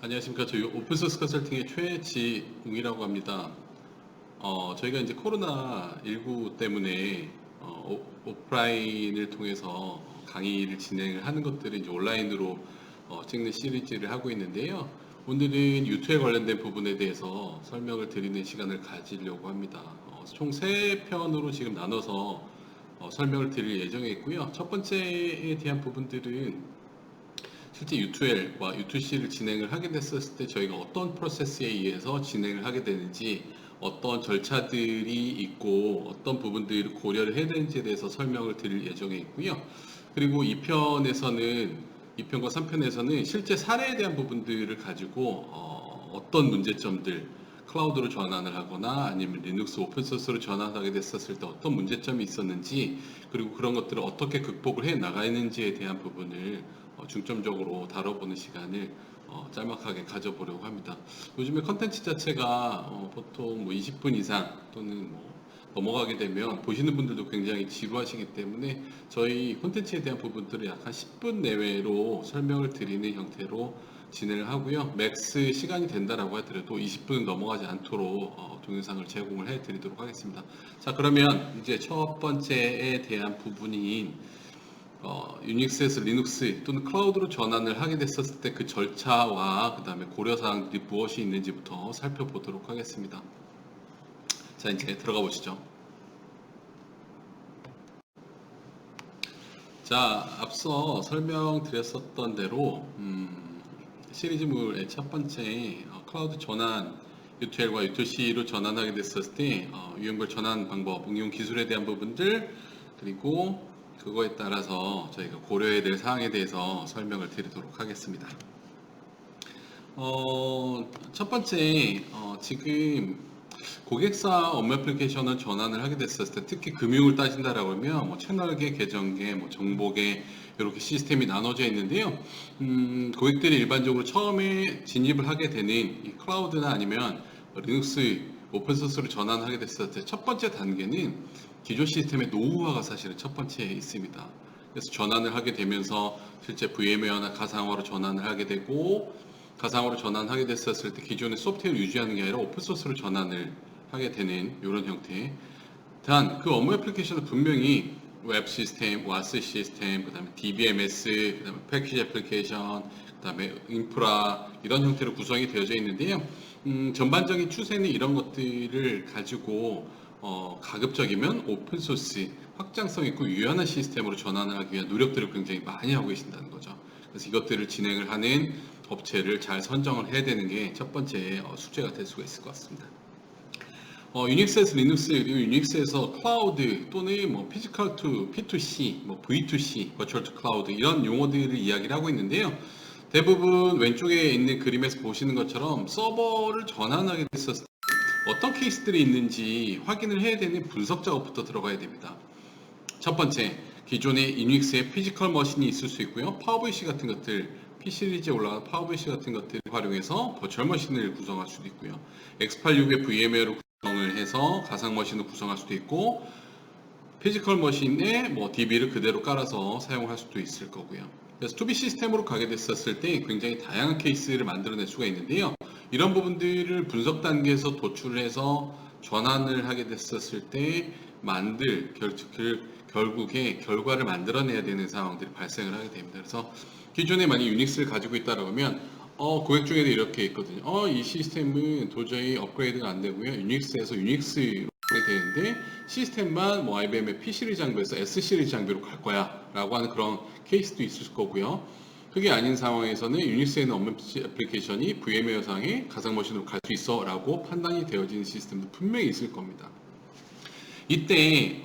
안녕하십니까. 저희 오픈소스 컨설팅의 최지웅이라고 합니다. 저희가 이제 코로나19 때문에 오프라인을 통해서 강의를 진행을 하는 것들을 이제 온라인으로 찍는 시리즈를 하고 있는데요. 오늘은 유튜브에 관련된 부분에 대해서 설명을 드리는 시간을 가지려고 합니다. 총 3편으로 지금 나눠서 설명을 드릴 예정에 있고요. 첫 번째에 대한 부분들은 실제 U2L과 U2C를 진행을 하게 됐었을 때 저희가 어떤 프로세스에 의해서 진행을 하게 되는지, 어떤 절차들이 있고 어떤 부분들을 고려를 해야 되는지에 대해서 설명을 드릴 예정에 있고요. 그리고 2편과 3편에서는 실제 사례에 대한 부분들을 가지고 어떤 문제점들, 클라우드로 전환을 하거나 아니면 리눅스 오픈소스로 전환하게 됐었을 때 어떤 문제점이 있었는지, 그리고 그런 것들을 어떻게 극복을 해 나가는지에 대한 부분을 중점적으로 다뤄보는 시간을 짤막하게 가져보려고 합니다. 요즘에 컨텐츠 자체가 보통 뭐 20분 이상 또는 뭐 넘어가게 되면 보시는 분들도 굉장히 지루하시기 때문에 저희 콘텐츠에 대한 부분들을 약 한 10분 내외로 설명을 드리는 형태로 진행을 하고요. 맥스 시간이 된다라고 하더라도 20분은 넘어가지 않도록 동영상을 제공을 해 드리도록 하겠습니다. 자, 그러면 이제 첫 번째에 대한 부분인 유닉스에서 리눅스 또는 클라우드로 전환을 하게 됐었을 때 그 절차와 그 다음에 고려사항들이 무엇이 있는지부터 살펴보도록 하겠습니다. 자, 이제 들어가 보시죠. 자, 앞서 설명드렸었던 대로 시리즈물의 첫 번째 클라우드 전환 U2L과 U2C로 전환하게 됐었을 때 유형별 전환 방법, 응용 기술에 대한 부분들, 그리고 그거에 따라서 저희가 고려해야 될 사항에 대해서 설명을 드리도록 하겠습니다. 첫 번째, 지금 고객사 업무 애플리케이션을 전환을 하게 됐었을 때, 특히 금융을 따진다라고 하면 뭐 채널계, 계정계, 뭐 정보계 이렇게 시스템이 나눠져 있는데요. 고객들이 일반적으로 처음에 진입을 하게 되는 이 클라우드나 아니면 리눅스 오픈소스로 전환하게 됐을 때 첫 번째 단계는 기존 시스템의 노후화가 사실은 첫 번째에 있습니다. 그래서 전환을 하게 되면서 실제 VMware나 가상화로 전환을 하게 되고, 가상화로 전환하게 됐었을 때 기존의 소프트웨어를 유지하는 게 아니라 오픈소스로 전환을 하게 되는 이런 형태. 단 그 업무 애플리케이션은 분명히 웹 시스템, 와스 시스템, 그 다음에 DBMS, 그 다음에 패키지 애플리케이션, 그 다음에 인프라, 이런 형태로 구성이 되어져 있는데요. 전반적인 추세는 이런 것들을 가지고 가급적이면 오픈소스, 확장성 있고 유연한 시스템으로 전환을 하기 위한 노력들을 굉장히 많이 하고 계신다는 거죠. 그래서 이것들을 진행을 하는 업체를 잘 선정을 해야 되는 게 첫 번째 숙제가 될 수가 있을 것 같습니다. 유닉스에서 리눅스, 그리고 유닉스에서 클라우드 또는 뭐 피지컬 투 P2C, 뭐 V2C, 버추얼 투 클라우드, 이런 용어들을 이야기를 하고 있는데요. 대부분 왼쪽에 있는 그림에서 보시는 것처럼 서버를 전환하게 됐었을 때 어떤 케이스들이 있는지 확인을 해야 되는 분석 작업부터 들어가야 됩니다. 첫 번째, 기존의 유닉스의 피지컬 머신이 있을 수 있고요. 파워VC 같은 것들, P 시리즈에 올라간 파워VC 같은 것들을 활용해서 버추얼 머신을 구성할 수도 있고요. X86의 VMware로 구성을 해서 가상 머신을 구성할 수도 있고, 피지컬 머신에 뭐 DB를 그대로 깔아서 사용할 수도 있을 거고요. 그래서 2B 시스템으로 가게 됐었을 때 굉장히 다양한 케이스를 만들어낼 수가 있는데요. 이런 부분들을 분석 단계에서 도출을 해서 전환을 하게 됐었을 때 결국에 결과를 만들어내야 되는 상황들이 발생을 하게 됩니다. 그래서 기존에 만약 유닉스를 가지고 있다고 하면 고객 중에도 이렇게 있거든요. 이 시스템은 도저히 업그레이드가 안 되고요. 유닉스에서 유닉스로 가게 되는데 시스템만 뭐 IBM의 P 시리즈 장비에서 S 시리즈 장비로 갈 거야 라고 하는 그런 케이스도 있을 거고요. 그게 아닌 상황에서는 유닉스에 있는 업무 애플리케이션이 VMware 상의 가상 머신으로 갈 수 있어 라고 판단이 되어지는 시스템도 분명히 있을 겁니다. 이때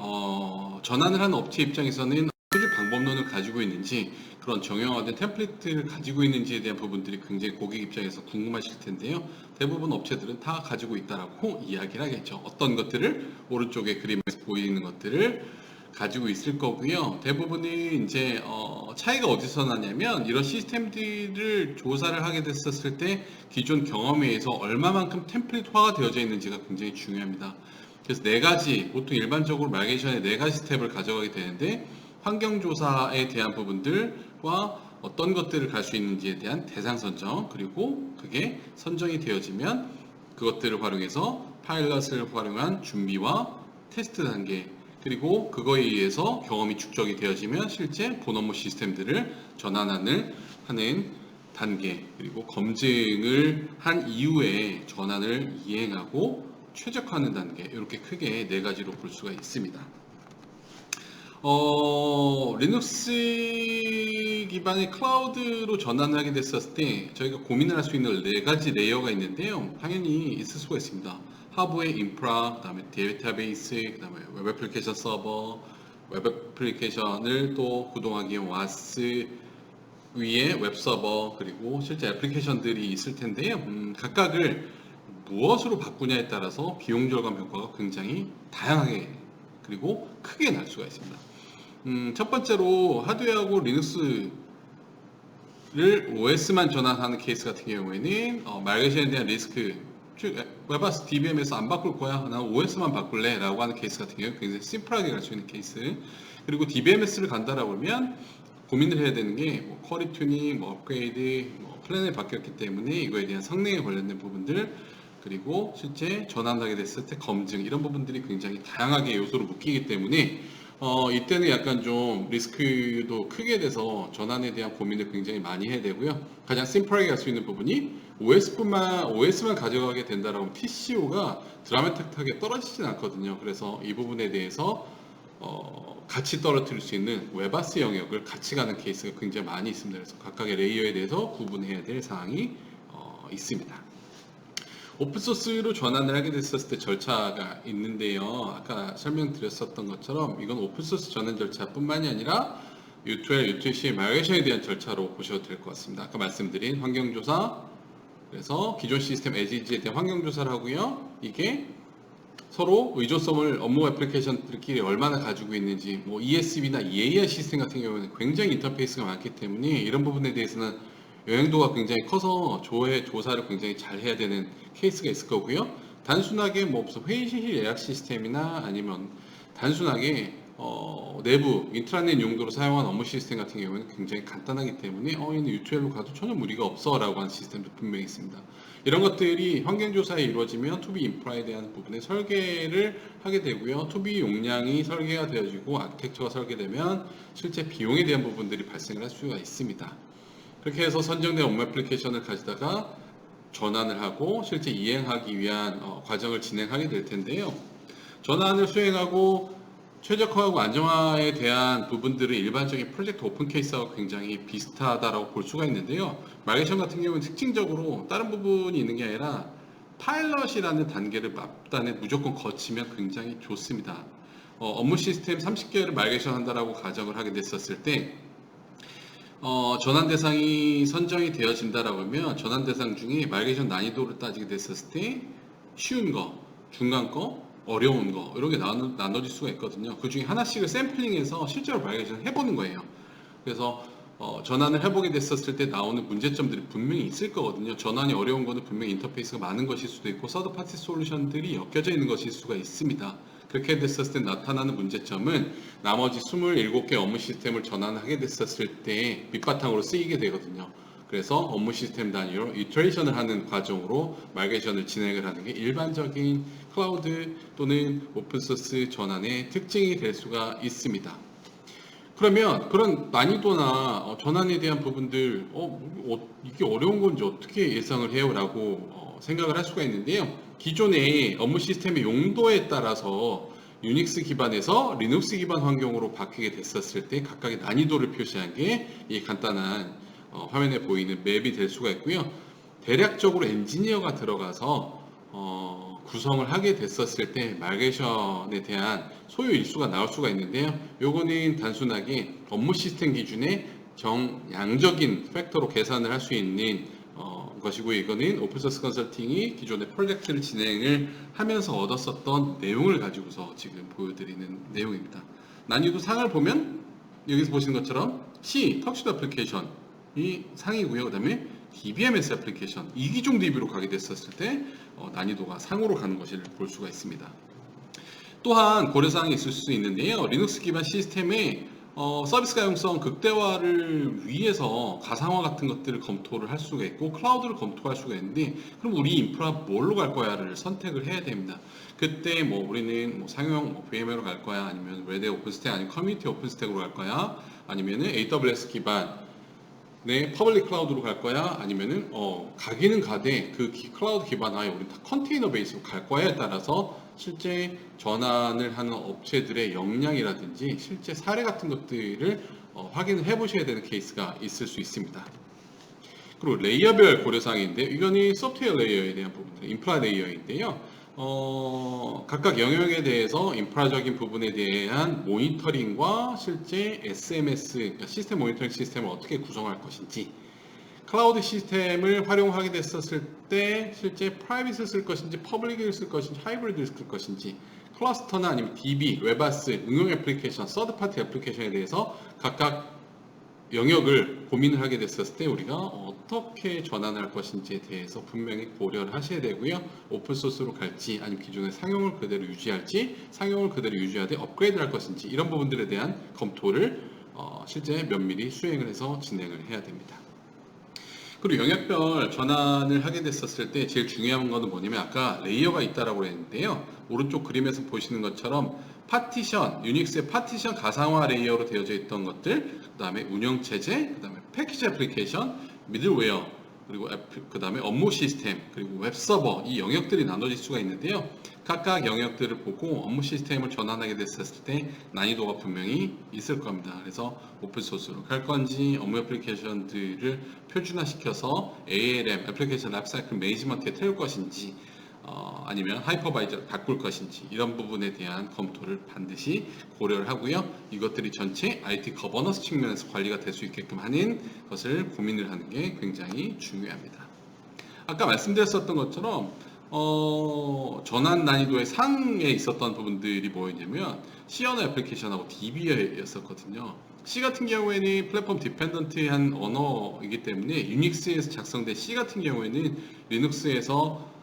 전환을 하는 업체 입장에서는 어떤 방법론을 가지고 있는지, 그런 정형화된 템플릿을 가지고 있는지에 대한 부분들이 굉장히 고객 입장에서 궁금하실 텐데요. 대부분 업체들은 다 가지고 있다라고 이야기를 하겠죠. 어떤 것들을 오른쪽에 그림에서 보이는 것들을 가지고 있을 거고요. 대부분이 이제 차이가 어디서 나냐면 이런 시스템들을 조사를 하게 됐었을 때 기존 경험에 의해서 얼마만큼 템플릿화가 되어져 있는지가 굉장히 중요합니다. 그래서 네 가지, 보통 일반적으로 마이그레이션에 네 가지 스텝을 가져가게 되는데, 환경조사에 대한 부분들과 어떤 것들을 갈 수 있는지에 대한 대상 선정, 그리고 그게 선정이 되어지면 그것들을 활용해서 파일럿을 활용한 준비와 테스트 단계, 그리고 그거에 의해서 경험이 축적이 되어지면 실제 본 업무 시스템들을 전환을 하는 단계, 그리고 검증을 한 이후에 전환을 이행하고 최적화하는 단계, 이렇게 크게 네 가지로 볼 수가 있습니다. 리눅스 기반의 클라우드로 전환을 하게 됐었을 때 저희가 고민을 할 수 있는 네 가지 레이어가 있는데요. 당연히 있을 수가 있습니다. 하부의 인프라, 그다음에 데이터베이스, 그다음에 웹 애플리케이션 서버, 웹 애플리케이션을 또 구동하기 위한 와스 위에 웹 서버, 그리고 실제 애플리케이션들이 있을 텐데요. 각각을 무엇으로 바꾸냐에 따라서 비용 절감 효과가 굉장히 다양하게 그리고 크게 날 수가 있습니다. 첫 번째로 하드웨어하고 리눅스를 OS만 전환하는 케이스 같은 경우에는 마이그레이션에 대한 리스크, 웹아스 DBM에서 안 바꿀 거야, 난 OS만 바꿀래 라고 하는 케이스 같은 경우 굉장히 심플하게 갈 수 있는 케이스. 그리고 DBMS를 간다라고 하면 고민을 해야 되는 게 쿼리 튜닝, 업그레이드, 플랜이 바뀌었기 때문에 이거에 대한 성능에 관련된 부분들, 그리고 실제 전환하게 됐을 때 검증, 이런 부분들이 굉장히 다양하게 요소로 묶이기 때문에 이때는 약간 좀 리스크도 크게 돼서 전환에 대한 고민을 굉장히 많이 해야 되고요. 가장 심플하게 갈 수 있는 부분이 OS만 가져가게 된다라고 하면 TCO가 드라마틱하게 떨어지진 않거든요. 그래서 이 부분에 대해서 같이 떨어뜨릴 수 있는 웹아스 영역을 같이 가는 케이스가 굉장히 많이 있습니다. 그래서 각각의 레이어에 대해서 구분해야 될 사항이 있습니다. 오픈소스로 전환을 하게 됐었을 때 절차가 있는데요. 아까 설명드렸었던 것처럼 이건 오픈소스 전환 절차뿐만이 아니라 U2L, U2C 마이그레이션에 대한 절차로 보셔도 될 것 같습니다. 아까 말씀드린 환경조사, 그래서 기존 시스템 에지지에 대한 환경조사를 하고요. 이게 서로 의존성을 업무 애플리케이션들끼리 얼마나 가지고 있는지, ESB나 EAR 시스템 같은 경우는 굉장히 인터페이스가 많기 때문에 이런 부분에 대해서는 영향도가 굉장히 커서 조사를 굉장히 잘 해야 되는 케이스가 있을 거고요. 단순하게 무슨 회의실 예약 시스템이나 아니면 단순하게 내부 인트라넷 용도로 사용한 업무 시스템 같은 경우는 굉장히 간단하기 때문에 얘는 U2L로 가도 전혀 무리가 없어 라고 하는 시스템도 분명히 있습니다. 이런 것들이 환경조사에 이루어지면 투비 인프라에 대한 부분에 설계를 하게 되고요. 투비 용량이 설계가 되어지고 아키텍처가 설계되면 실제 비용에 대한 부분들이 발생을 할 수가 있습니다. 그렇게 해서 선정된 업무 애플리케이션을 가지다가 전환을 하고 실제 이행하기 위한 과정을 진행하게 될 텐데요. 전환을 수행하고 최적화하고 안정화에 대한 부분들은 일반적인 프로젝트 오픈 케이스와 굉장히 비슷하다고 볼 수가 있는데요. 마이그레이션 같은 경우는 특징적으로 다른 부분이 있는 게 아니라 파일럿이라는 단계를 앞단에 무조건 거치면 굉장히 좋습니다. 업무 시스템 30개를 마이그레이션 한다라고 가정을 하게 됐었을 때 전환 대상이 선정이 되어진다라고 하면 전환 대상 중에 마이그레이션 난이도를 따지게 됐었을 때 쉬운 거, 중간 거, 어려운 거 이렇게 나눠질 수가 있거든요. 그 중에 하나씩을 샘플링해서 실제로 마이그레이션 해보는 거예요. 그래서 전환을 해보게 됐었을 때 나오는 문제점들이 분명히 있을 거거든요. 전환이 어려운 거는 분명히 인터페이스가 많은 것일 수도 있고 서드 파티 솔루션들이 엮여져 있는 것일 수가 있습니다. 그렇게 됐었을 때 나타나는 문제점은 나머지 27개 업무 시스템을 전환하게 됐었을 때 밑바탕으로 쓰이게 되거든요. 그래서 업무 시스템 단위로 이터레이션을 하는 과정으로 마이그레이션을 진행을 하는 게 일반적인 클라우드 또는 오픈소스 전환의 특징이 될 수가 있습니다. 그러면 그런 난이도나 전환에 대한 부분들 이게 어려운 건지 어떻게 예상을 해요? 라고 생각을 할 수가 있는데요. 기존의 업무 시스템의 용도에 따라서 유닉스 기반에서 리눅스 기반 환경으로 바뀌게 됐었을 때 각각의 난이도를 표시한 게 이 간단한 화면에 보이는 맵이 될 수가 있고요. 대략적으로 엔지니어가 들어가서 구성을 하게 됐었을 때 마이그레이션에 대한 소요 일수가 나올 수가 있는데요. 요거는 단순하게 업무 시스템 기준의 정량적인 팩터로 계산을 할 수 있는 것이고, 이거는 오픈소스 컨설팅이 기존의 프로젝트를 진행을 하면서 얻었었던 내용을 가지고서 지금 보여드리는 내용입니다. 난이도 상을 보면 여기서 보시는 것처럼 C, 턱슈드 애플리케이션이 상이고요. 그 다음에 DBMS 애플리케이션 2기종 DB로 가게 됐었을 때 난이도가 상으로 가는 것을 볼 수가 있습니다. 또한 고려사항이 있을 수 있는데요. 리눅스 기반 시스템에 서비스 가용성 극대화를 위해서 가상화 같은 것들을 검토를 할 수가 있고 클라우드를 검토할 수가 있는데, 그럼 우리 인프라 뭘로 갈 거야를 선택을 해야 됩니다. 그때 뭐 우리는 뭐 상용 뭐 VMware로 갈 거야, 아니면 레드 오픈스택, 아니면 커뮤니티 오픈스택으로 갈 거야, 아니면은 AWS 기반 네, 퍼블릭 클라우드로 갈 거야, 아니면은 가기는 가되 그 클라우드 기반 아예 우리 다 컨테이너 베이스로 갈 거야에 따라서 실제 전환을 하는 업체들의 역량이라든지 실제 사례 같은 것들을 확인을 해 보셔야 되는 케이스가 있을 수 있습니다. 그리고 레이어별 고려사항인데, 이거는 소프트웨어 레이어에 대한 부분들, 인프라 레이어인데요. 각각 영역에 대해서 인프라적인 부분에 대한 모니터링과 실제 SMS, 그러니까 시스템 모니터링 시스템을 어떻게 구성할 것인지, 클라우드 시스템을 활용하게 됐었을 때 실제 프라이빗을 쓸 것인지, 퍼블릭을 쓸 것인지, 하이브리드를 쓸 것인지, 클러스터나 아니면 DB, 웹아스, 응용 애플리케이션, 서드파티 애플리케이션에 대해서 각각 영역을 고민을 하게 됐었을 때 우리가 어떻게 전환할 것인지에 대해서 분명히 고려를 하셔야 되고요. 오픈소스로 갈지, 아니면 기존의 상용을 그대로 유지할지, 상용을 그대로 유지하되 업그레이드 할 것인지, 이런 부분들에 대한 검토를 실제 면밀히 수행을 해서 진행을 해야 됩니다. 그리고 영역별 전환을 하게 됐었을 때 제일 중요한 거는 뭐냐면, 아까 레이어가 있다라고 했는데요. 오른쪽 그림에서 보시는 것처럼 파티션, 유닉스의 파티션 가상화 레이어로 되어져 있던 것들, 그 다음에 운영체제, 그 다음에 패키지 애플리케이션, 미들웨어, 그리고 그 다음에 업무 시스템, 그리고 웹서버, 이 영역들이 나눠질 수가 있는데요. 각각 영역들을 보고 업무 시스템을 전환하게 됐을 때 난이도가 분명히 있을 겁니다. 그래서 오픈소스로 갈 건지, 업무 애플리케이션들을 표준화시켜서 ALM, 애플리케이션 라이프사이클 매니지먼트에 태울 것인지, 아니면 하이퍼바이저를 바꿀 것인지, 이런 부분에 대한 검토를 반드시 고려를 하고요. 이것들이 전체 IT 거버넌스 측면에서 관리가 될 수 있게끔 하는 것을 고민을 하는 게 굉장히 중요합니다. 아까 말씀드렸었던 것처럼 전환 난이도의 상에 있었던 부분들이 뭐였냐면 C 언어 애플리케이션하고 DB였었거든요. C 같은 경우에는 플랫폼 디펜던트한 언어이기 때문에 유닉스에서 작성된 C 같은 경우에는 리눅스에서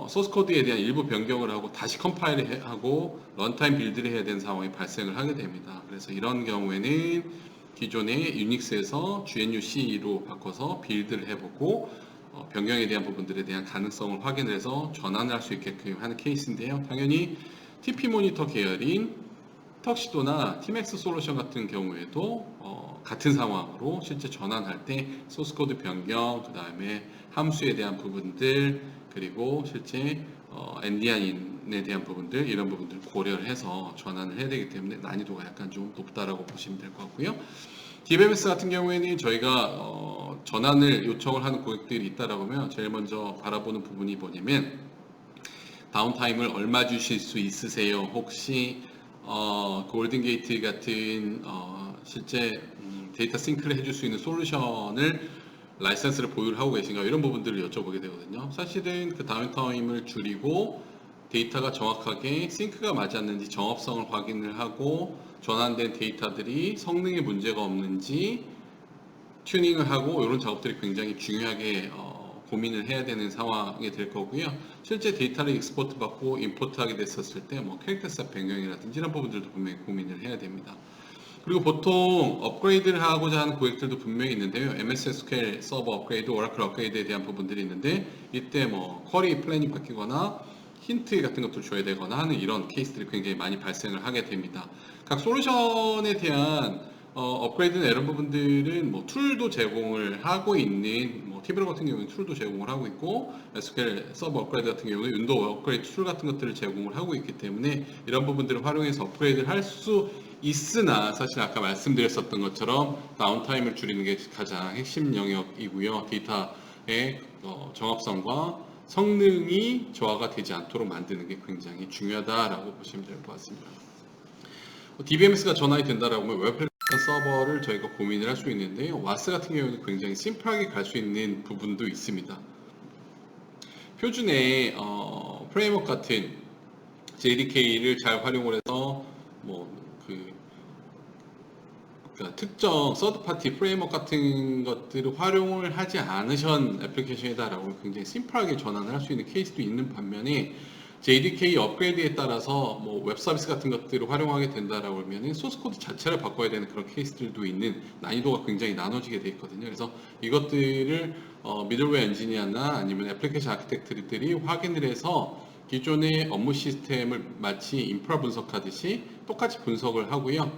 소스 코드에 대한 일부 변경을 하고 다시 컴파일을 하고 런타임 빌드를 해야 되는 상황이 발생을 하게 됩니다. 그래서 이런 경우에는 기존의 유닉스에서 GNU-C로 바꿔서 빌드를 해보고 변경에 대한 부분들에 대한 가능성을 확인을 해서 전환을 할 수 있게끔 하는 케이스인데요. 당연히 TP 모니터 계열인 턱시도나 팀엑스 솔루션 같은 경우에도 같은 상황으로 실제 전환할 때 소스코드 변경, 그 다음에 함수에 대한 부분들, 그리고 실제 엔디안에 대한 부분들, 이런 부분들을 고려를 해서 전환을 해야 되기 때문에 난이도가 약간 좀 높다라고 보시면 될 것 같고요. DBMS 같은 경우에는 저희가 전환을 요청을 하는 고객들이 있다라고 하면 제일 먼저 바라보는 부분이 뭐냐면, 다운타임을 얼마 주실 수 있으세요? 혹시 골든게이트 같은 실제 데이터 싱크를 해줄 수 있는 솔루션을 라이센스를 보유를 하고 계신가, 이런 부분들을 여쭤보게 되거든요. 사실은 그 다운타임을 줄이고 데이터가 정확하게 싱크가 맞았는지 정합성을 확인을 하고 전환된 데이터들이 성능에 문제가 없는지 튜닝을 하고, 이런 작업들이 굉장히 중요하게 고민을 해야 되는 상황이 될 거고요. 실제 데이터를 익스포트 받고 임포트 하게 됐었을 때 뭐 캐릭터셋 변경이라든지 이런 부분들도 분명히 고민을 해야 됩니다. 그리고 보통 업그레이드를 하고자 하는 고객들도 분명히 있는데요. MS SQL 서버 업그레이드, 오라클 업그레이드에 대한 부분들이 있는데, 이때 뭐 쿼리 플래닝 바뀌거나 힌트 같은 것도 줘야 되거나 하는 이런 케이스들이 굉장히 많이 발생을 하게 됩니다. 각 솔루션에 대한 업그레이드나 이런 부분들은 뭐 툴도 제공을 하고 있는, 뭐 티브로 같은 경우는 툴도 제공을 하고 있고, SQL 서버 업그레이드 같은 경우는 윈도우 업그레이드 툴 같은 것들을 제공을 하고 있기 때문에 이런 부분들을 활용해서 업그레이드를 할 수 있으나, 사실 아까 말씀드렸었던 것처럼 다운타임을 줄이는 게 가장 핵심 영역이고요. 데이터의 정합성과 성능이 저하가 되지 않도록 만드는 게 굉장히 중요하다라고 보시면 될 것 같습니다. DBMS가 전환이 된다라고 하면 웹 서버를 저희가 고민을 할 수 있는데요. 와스 같은 경우는 굉장히 심플하게 갈 수 있는 부분도 있습니다. 표준의 프레임워크 같은 JDK를 잘 활용을 해서 그러니까 특정 서드파티 프레임워크 같은 것들을 활용을 하지 않으신 애플리케이션이다라고 굉장히 심플하게 전환을 할 수 있는 케이스도 있는 반면에, JDK 업그레이드에 따라서 뭐 웹 서비스 같은 것들을 활용하게 된다라고 하면 소스 코드 자체를 바꿔야 되는 그런 케이스들도 있는 난이도가 굉장히 나눠지게 돼 있거든요. 그래서 이것들을 미들웨어 엔지니어나 아니면 애플리케이션 아키텍트들이 확인을 해서 기존의 업무 시스템을 마치 인프라 분석하듯이 똑같이 분석을 하고요.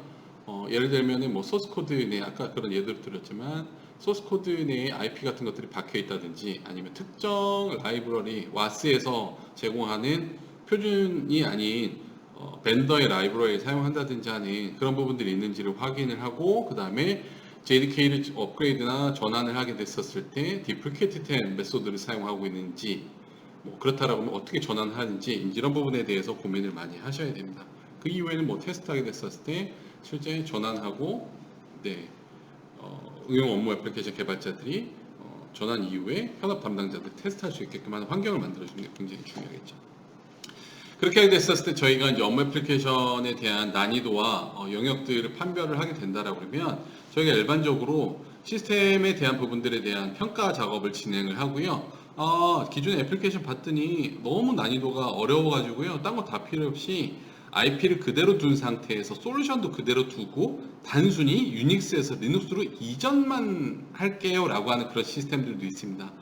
예를 들면은 뭐 소스 코드 내에 아까 그런 예를 들었지만 소스 코드 내에 IP 같은 것들이 박혀 있다든지 아니면 특정 라이브러리 와스에서 제공하는 표준이 아닌 벤더의 라이브러리를 사용한다든지 하는 그런 부분들이 있는지를 확인을 하고 그 다음에 JDK를 업그레이드나 전환을 하게 됐었을 때 디프리케이트 된 메소드를 사용하고 있는지 뭐 그렇다라고 하면 어떻게 전환을 하는지 이런 부분에 대해서 고민을 많이 하셔야 됩니다. 그 이후에는 뭐 테스트하게 됐었을 때 실제 전환하고 네, 응용 업무 애플리케이션 개발자들이 전환 이후에 현업 담당자들 테스트할 수 있게끔 하는 환경을 만들어주는 게 굉장히 중요하겠죠. 그렇게 하게 됐었을 때 저희가 이제 업무 애플리케이션에 대한 난이도와 영역들을 판별을 하게 된다라고 그러면 저희가 일반적으로 시스템에 대한 부분들에 대한 평가 작업을 진행을 하고요. 기존에 애플리케이션 봤더니 너무 난이도가 어려워가지고요. 딴 거 다 필요 없이 IP를 그대로 둔 상태에서 솔루션도 그대로 두고 단순히 유닉스에서 리눅스로 이전만 할게요 라고 하는 그런 시스템들도 있습니다.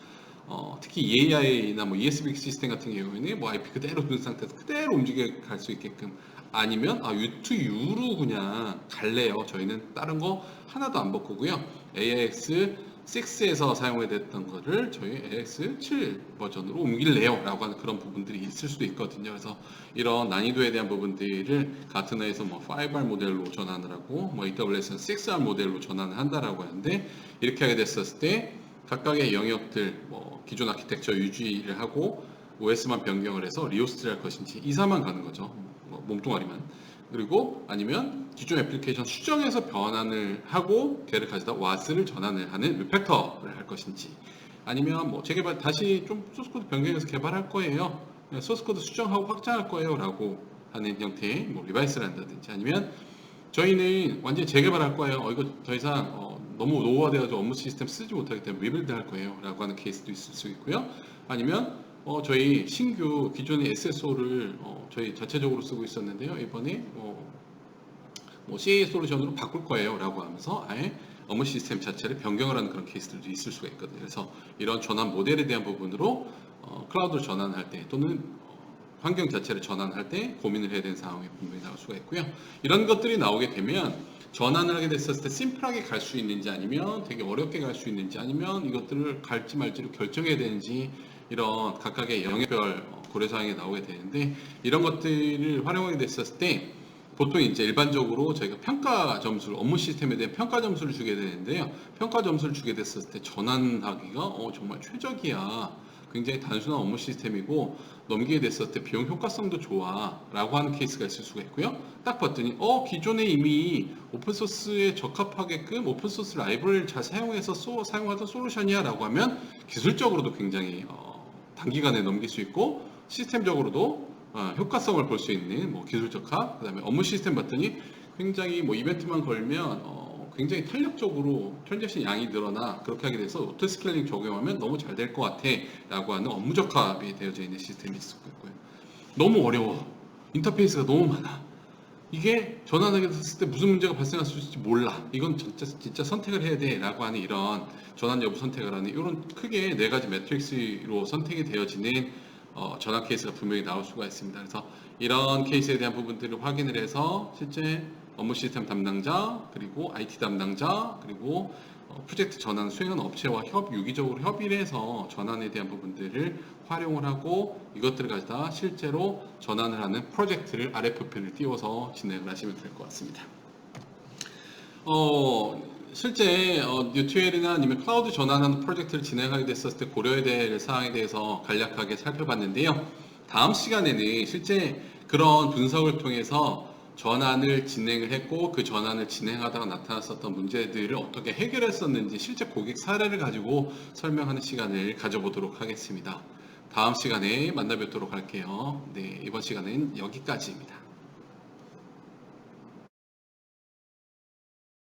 특히 EAI나 뭐 ESB 시스템 같은 경우에는 뭐 IP 그대로 둔 상태에서 그대로 움직여 갈 수 있게끔 아니면 U2U로 그냥 갈래요. 저희는 다른 거 하나도 안 바꾸고요. AIX 6에서 사용이 됐던 거를 저희 AX 7 버전으로 옮길래요 라고 하는 그런 부분들이 있을 수도 있거든요. 그래서 이런 난이도에 대한 부분들을 가트너에서 뭐 5R 모델로 전환을 하고 뭐 AWS는 6R 모델로 전환을 한다라고 하는데 이렇게 하게 됐었을 때 각각의 영역들 뭐 기존 아키텍처 유지를 하고 OS만 변경을 해서 리호스트를 할 것인지 이사만 가는 거죠. 뭐 몸뚱아리만. 그리고 아니면 기존 애플리케이션 수정해서 변환을 하고 걔를 가져다 와스를 전환을 하는 리팩터를 할 것인지 아니면 뭐 재개발 다시 좀 소스코드 변경해서 개발할 거예요. 소스코드 수정하고 확장할 거예요 라고 하는 형태의 뭐 리바이스를 한다든지 아니면 저희는 완전히 재개발할 거예요. 이거 더 이상 너무 노후화되어서 업무 시스템 쓰지 못하기 때문에 리빌드 할 거예요 라고 하는 케이스도 있을 수 있고요. 아니면 저희 신규 기존의 SSO를 저희 자체적으로 쓰고 있었는데요. 이번에 뭐 CA 솔루션으로 바꿀 거예요 라고 하면서 아예 업무 시스템 자체를 변경을 하는 그런 케이스들도 있을 수가 있거든요. 그래서 이런 전환 모델에 대한 부분으로 클라우드를 전환할 때 또는 환경 자체를 전환할 때 고민을 해야 되는 상황이 분명히 나올 수가 있고요. 이런 것들이 나오게 되면 전환을 하게 됐었을 때 심플하게 갈 수 있는지 아니면 되게 어렵게 갈 수 있는지 아니면 이것들을 갈지 말지를 결정해야 되는지 이런 각각의 영역별 고려사항이 나오게 되는데 이런 것들을 활용하게 됐었을 때 보통 이제 일반적으로 저희가 평가 점수를 업무 시스템에 대한 평가 점수를 주게 되는데요. 평가 점수를 주게 됐었을 때 전환하기가 정말 최적이야. 굉장히 단순한 업무 시스템이고 넘기게 됐을 때 비용 효과성도 좋아 라고 하는 케이스가 있을 수가 있고요. 딱 봤더니 기존에 이미 오픈소스에 적합하게끔 오픈소스 라이브러리를 잘 사용해서 사용하던 솔루션이야 라고 하면 기술적으로도 굉장히 단기간에 넘길 수 있고 시스템적으로도 효과성을 볼 수 있는 뭐 기술적 합, 그다음에 업무 시스템 봤더니 굉장히 뭐 이벤트만 걸면 굉장히 탄력적으로 트랜잭션 양이 늘어나 그렇게 하게 돼서 오토 스케일링 적용하면 너무 잘 될 것 같아 라고 하는 업무적 합이 되어져 있는 시스템이 있을 거고요. 너무 어려워. 인터페이스가 너무 많아. 이게 전환하게 됐을 때 무슨 문제가 발생할 수 있을지 몰라. 이건 진짜 선택을 해야 돼 라고 하는 이런 전환 여부 선택을 하는 이런 크게 네 가지 매트릭스로 선택이 되어지는 전환 케이스가 분명히 나올 수가 있습니다. 그래서 이런 케이스에 대한 부분들을 확인을 해서 실제 업무 시스템 담당자 그리고 IT 담당자 그리고 프로젝트 전환 수행하는 업체와 유기적으로 협의를 해서 전환에 대한 부분들을 활용을 하고 이것들을 가져다 실제로 전환을 하는 프로젝트를 RFP를 띄워서 진행을 하시면 될 것 같습니다. 실제 U2L이나 아니면 클라우드 전환하는 프로젝트를 진행하게 됐었을 때 고려해야 될 사항에 대해서 간략하게 살펴봤는데요. 다음 시간에는 실제 그런 분석을 통해서 전환을 진행을 했고 그 전환을 진행하다가 나타났었던 문제들을 어떻게 해결했었는지 실제 고객 사례를 가지고 설명하는 시간을 가져보도록 하겠습니다. 다음 시간에 만나 뵙도록 할게요. 네, 이번 시간은 여기까지입니다.